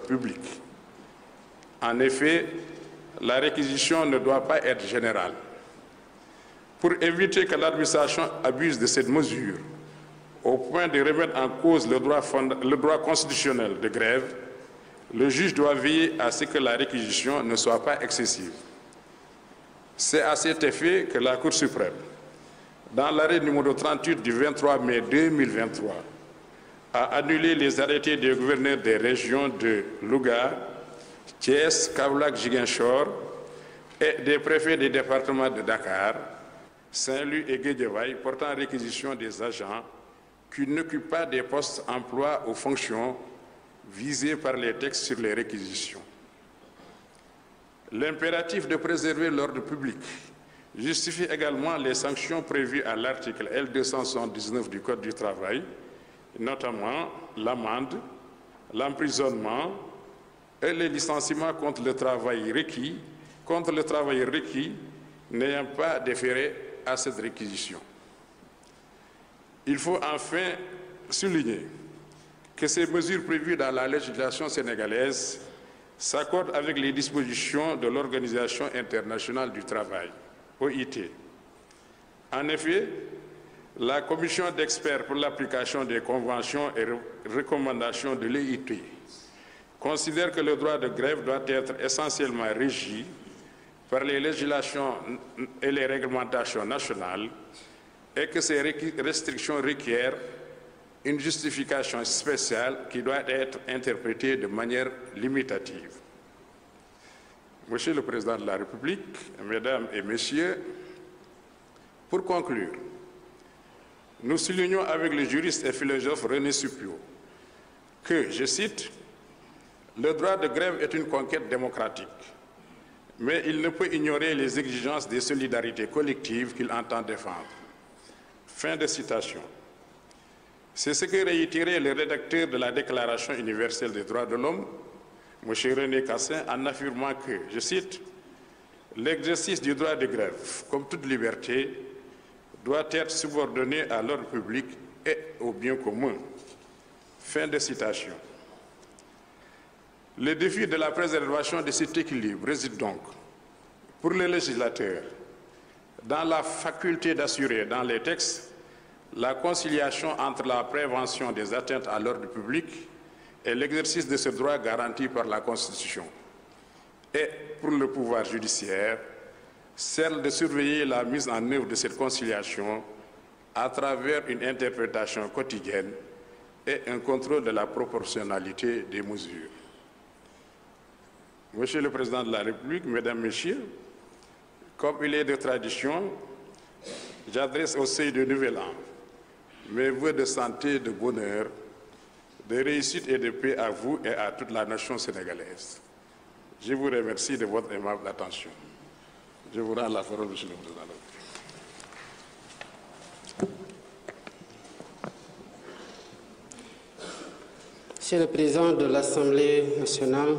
public. En effet, la réquisition ne doit pas être générale. Pour éviter que l'administration abuse de cette mesure, au point de remettre en cause le droit constitutionnel de grève, le juge doit veiller à ce que la réquisition ne soit pas excessive. C'est à cet effet que la Cour suprême, dans l'arrêt numéro 38 du 23 mai 2023, a annulé les arrêtés des gouverneurs des régions de Louga, Thiès, Kaolack, Ziguinchor et des préfets des départements de Dakar, Saint-Louis et Guédiawaye portant réquisition des agents qui n'occupent pas des postes emploi ou fonctions visés par les textes sur les réquisitions. L'impératif de préserver l'ordre public justifie également les sanctions prévues à l'article L279 du Code du travail, notamment l'amende, l'emprisonnement et le licenciement contre le travail requis n'ayant pas déféré à cette réquisition. Il faut enfin souligner que ces mesures prévues dans la législation sénégalaise s'accordent avec les dispositions de l'Organisation internationale du travail, OIT. En effet, la commission d'experts pour l'application des conventions et recommandations de l'OIT considère que le droit de grève doit être essentiellement régi par les législations et les réglementations nationales et que ces restrictions requièrent une justification spéciale qui doit être interprétée de manière limitative. Monsieur le Président de la République, Mesdames et Messieurs, pour conclure, nous soulignons avec le juriste et philosophe René Suppiot que, je cite, « Le droit de grève est une conquête démocratique, mais il ne peut ignorer les exigences des solidarités collectives qu'il entend défendre. » Fin de citation. C'est ce que réitérait le rédacteur de la Déclaration universelle des droits de l'homme, M. René Cassin, en affirmant que, je cite, « L'exercice du droit de grève, comme toute liberté, doit être subordonné à l'ordre public et au bien commun. » Fin de citation. Le défi de la préservation de cet équilibre réside donc, pour le législateur, dans la faculté d'assurer dans les textes la conciliation entre la prévention des atteintes à l'ordre public et l'exercice de ce droit garanti par la Constitution. Et pour le pouvoir judiciaire, celle de surveiller la mise en œuvre de cette conciliation à travers une interprétation quotidienne et un contrôle de la proportionnalité des mesures. Monsieur le Président de la République, Mesdames, Messieurs, comme il est de tradition, j'adresse au seuil de Nouvel An mes vœux de santé, de bonheur, de réussite et de paix à vous et à toute la nation sénégalaise. Je vous remercie de votre aimable attention. Je vous rends la parole, Monsieur le Président. Monsieur le Président de l'Assemblée nationale,